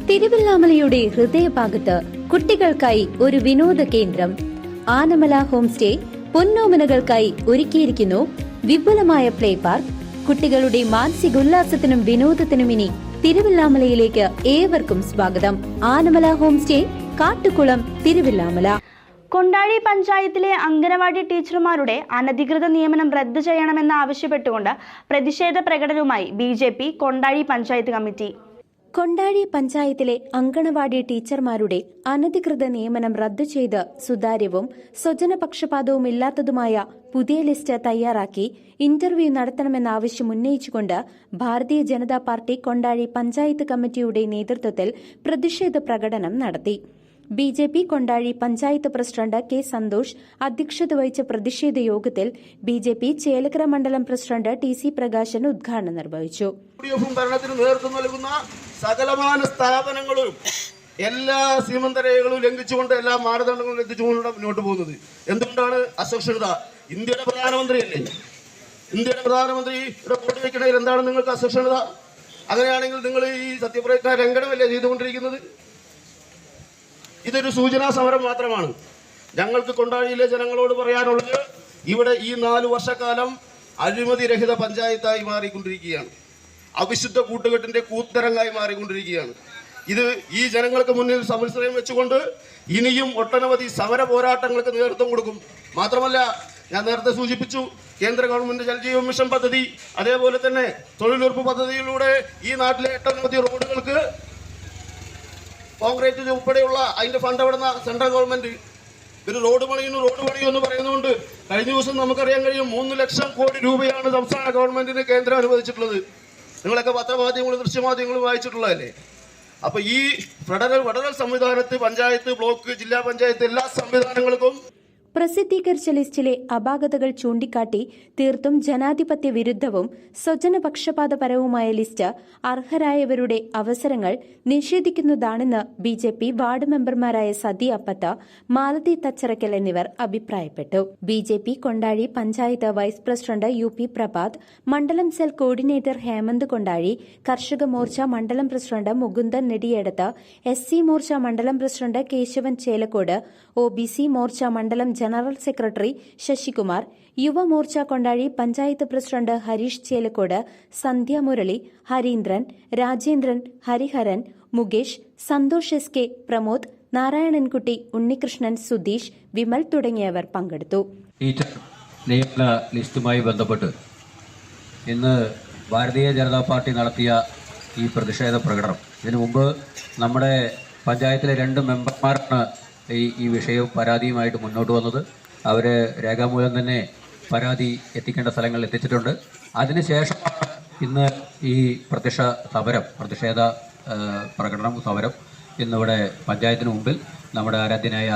തിരുവല്ലാമലയുടെ ഹൃദയഭാഗത്ത് കുട്ടികൾക്കായി ഒരു വിനോദ കേന്ദ്രം ആനമല ഹോം സ്റ്റേ പൊന്നോമനകൾക്കായി ഒരുക്കിയിരിക്കുന്നു വിപുലമായ പ്ലേ പാർക്ക്. കുട്ടികളുടെ മാനസികോല്ലാസത്തിനും വിനോദത്തിനും ഇനി തിരുവല്ലാമലയിലേക്ക് ഏവർക്കും സ്വാഗതം. Anamala home stay, Kattukulam, Thiruvilwamala. കൊണ്ടാഴി പഞ്ചായത്തിലെ അംഗനവാടി ടീച്ചർമാരുടെ അനധികൃത നിയമനം റദ്ദു ചെയ്യണമെന്ന് ആവശ്യപ്പെട്ടുകൊണ്ട് പ്രതിഷേധ പ്രകടനവുമായി BJP കൊണ്ടാഴി പഞ്ചായത്ത് കമ്മിറ്റി. കൊണ്ടാഴി പഞ്ചായത്തിലെ അങ്കണവാടി ടീച്ചർമാരുടെ അനധികൃത നിയമനം റദ്ദു ചെയ്ത് സുതാര്യവും സ്വജനപക്ഷപാതവുമില്ലാത്തതുമായ പുതിയ ലിസ്റ്റ് തയ്യാറാക്കി ഇന്റർവ്യൂ നടത്തണമെന്ന ആവശ്യം ഉന്നയിച്ചുകൊണ്ട് ഭാരതീയ ജനതാ പാർട്ടി കൊണ്ടാഴി പഞ്ചായത്ത് കമ്മിറ്റിയുടെ നേതൃത്വത്തിൽ പ്രതിഷേധ പ്രകടനം നടത്തി. BJP Kondazhy panchayat president K. Santhosh അധ്യക്ഷത വഹിച്ച പ്രതിഷേധ യോഗത്തിൽ BJP ചേലക്കര മണ്ഡലം പ്രസിഡന്റ് TC പ്രകാശൻ ഉദ്ഘാടനം നിർവഹിച്ചു. ഭരണത്തിന് നേതൃത്വം നൽകുന്ന സകലമാന സ്ഥാപനങ്ങളും എല്ലാ സീമന്തരേഖകളും ലംഘിച്ചുകൊണ്ട് എല്ലാ മാനദണ്ഡങ്ങളും ലംഘിച്ചുകൊണ്ട് മുന്നോട്ട് പോകുന്നത് എന്തുകൊണ്ടാണ്? അസഹിഷ്ണുത. ഇന്ത്യയുടെ പ്രധാനമന്ത്രിയല്ലേ? ഇന്ത്യയുടെ പ്രധാനമന്ത്രിയുടെ വോട്ട് വയ്ക്കണതിൽ എന്താണ് നിങ്ങൾക്ക് അസഹിഷ്ണുത? അങ്ങനെയാണെങ്കിൽ നിങ്ങൾ ഈ സത്യപ്രതിജ്ഞ ലംഘനമല്ലേ ചെയ്തുകൊണ്ടിരിക്കുന്നത്? ഇതൊരു സൂചനാ സമരം മാത്രമാണ്. ഞങ്ങൾക്ക് കൊണ്ടാഴിയിലെ ജനങ്ങളോട് പറയാനുള്ളത്, ഇവിടെ ഈ 4 വർഷക്കാലം അഴിമതിരഹിത പഞ്ചായത്തായി മാറിക്കൊണ്ടിരിക്കുകയാണ്. അവിശുദ്ധ കൂട്ടുകെട്ടിന്റെ കൂത്തരങ്ങായി മാറിക്കൊണ്ടിരിക്കുകയാണ്. ഇത് ഈ ജനങ്ങൾക്ക് മുന്നിൽ സമത്സരം വെച്ചുകൊണ്ട് ഇനിയും ഒട്ടനവധി സമര പോരാട്ടങ്ങൾക്ക് നേതൃത്വം കൊടുക്കും. മാത്രമല്ല, ഞാൻ നേരത്തെ സൂചിപ്പിച്ചു, കേന്ദ്ര ഗവൺമെന്റ് ജൽജീവൻ മിഷൻ പദ്ധതി, അതേപോലെ തന്നെ തൊഴിലുറപ്പ് പദ്ധതിയിലൂടെ ഈ നാട്ടിലെ ഒട്ടനവധി റോഡുകൾക്ക് കോൺക്രീറ്റ് ഉൾപ്പെടെയുള്ള അതിന്റെ ഫണ്ട് എവിടുന്ന സെൻട്രൽ ഗവൺമെന്റ് ഒരു റോഡ് പണിയെന്ന് പറയുന്നുണ്ട്. കഴിഞ്ഞ ദിവസം നമുക്കറിയാൻ കഴിയും 3 ലക്ഷം കോടി രൂപയാണ് സംസ്ഥാന ഗവൺമെന്റിന് കേന്ദ്രം അനുവദിച്ചിട്ടുള്ളത്. നിങ്ങളൊക്കെ പത്രമാധ്യമങ്ങളും ദൃശ്യമാധ്യമങ്ങളും വായിച്ചിട്ടുള്ളതല്ലേ? അപ്പൊ ഈ ഫെഡറൽ സംവിധാനത്ത് പഞ്ചായത്ത്, ബ്ലോക്ക്, ജില്ലാ പഞ്ചായത്ത് എല്ലാ സംവിധാനങ്ങൾക്കും പ്രസിദ്ധീകരിച്ച ലിസ്റ്റിലെ അപാകതകൾ ചൂണ്ടിക്കാട്ടി തീർത്തും ജനാധിപത്യ വിരുദ്ധവും സ്വജനപക്ഷപാതപരവുമായ ലിസ്റ്റ് അർഹരായവരുടെ അവസരങ്ങൾ നിഷേധിക്കുന്നതാണെന്ന് BJP വാർഡ് മെമ്പർമാരായ സതി അപ്പത്ത, മാലതി തച്ചറക്കൽ എന്നിവർ അഭിപ്രായപ്പെട്ടു. BJP Kondazhy panchayat vice president UP Prabhath, മണ്ഡലം സെൽ കോർഡിനേറ്റർ ഹേമന്ത് കൊണ്ടാഴി, കർഷക മോർച്ച മണ്ഡലം പ്രസിഡന്റ് മുകുന്ദൻ നെടിയെടുത്ത്, SC മോർച്ച മണ്ഡലം പ്രസിഡന്റ് കേശവൻ ചേലക്കോട്, OBC മോർച്ച മണ്ഡലം general secretary Sasikumar, Yuva Morcha Kondazhi panchayat president Harish Chelakode, Sandhya Murali, Harindran, Rajendran, Hariharan, Mukesh, Santhosh SK, Pramod, Narayanankutty, Unnikrishnan, Sudheesh, Vimal തുടങ്ങിയവർ പങ്കെടുത്തു. ടീച്ചർ നിയമന ലിസ്റ്റുമായി ബന്ധപ്പെട്ട് ഇന്ന് ഭാരതീയ ജനതാ പാർട്ടി നടത്തിയ ഈ പ്രതിഷേധ പ്രകടനം, ഇതിനു മുമ്പ് നമ്മുടെ പഞ്ചായത്തിലെ 2 മെമ്പർമാരാണ് ഈ വിഷയവും പരാതിയുമായിട്ട് മുന്നോട്ട് വന്നത്. അവർ രേഖാമൂലം തന്നെ പരാതി എത്തിക്കേണ്ട സ്ഥലങ്ങളിൽ എത്തിച്ചിട്ടുണ്ട്. അതിനുശേഷമാണ് ഇന്ന് ഈ പ്രതിഷേധ പ്രകടനം സമരം ഇന്നിവിടെ പഞ്ചായത്തിന് മുമ്പിൽ നമ്മുടെ ആരാധ്യനായ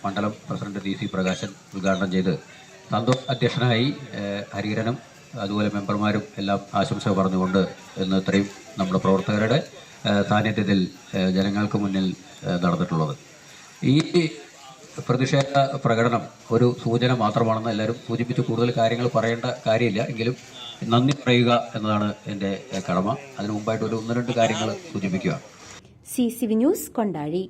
മണ്ഡലം പ്രസിഡന്റ് TC പ്രകാശൻ ഉദ്ഘാടനം ചെയ്ത് സന്തോഷ് അധ്യക്ഷനായി ഹരിഹരനും അതുപോലെ മെമ്പർമാരും എല്ലാം ആശംസ പറഞ്ഞുകൊണ്ട് ഇന്ന് ഇത്രയും നമ്മുടെ പ്രവർത്തകരുടെ സാന്നിധ്യത്തിൽ ജനങ്ങൾക്ക് മുന്നിൽ നടന്നിട്ടുള്ളത്. ഈ പ്രതിഷേധ പ്രകടനം ഒരു സൂചന മാത്രമാണെന്ന് എല്ലാവരും സൂചിപ്പിച്ച് കൂടുതൽ കാര്യങ്ങൾ പറയേണ്ട കാര്യമില്ല. എങ്കിലും നന്ദി പറയുക എന്നതാണ് എൻ്റെ കടമ. അതിനു മുമ്പായിട്ട് 1-2 കാര്യങ്ങൾ സൂചിപ്പിക്കുക. CCV news, Kondazhy.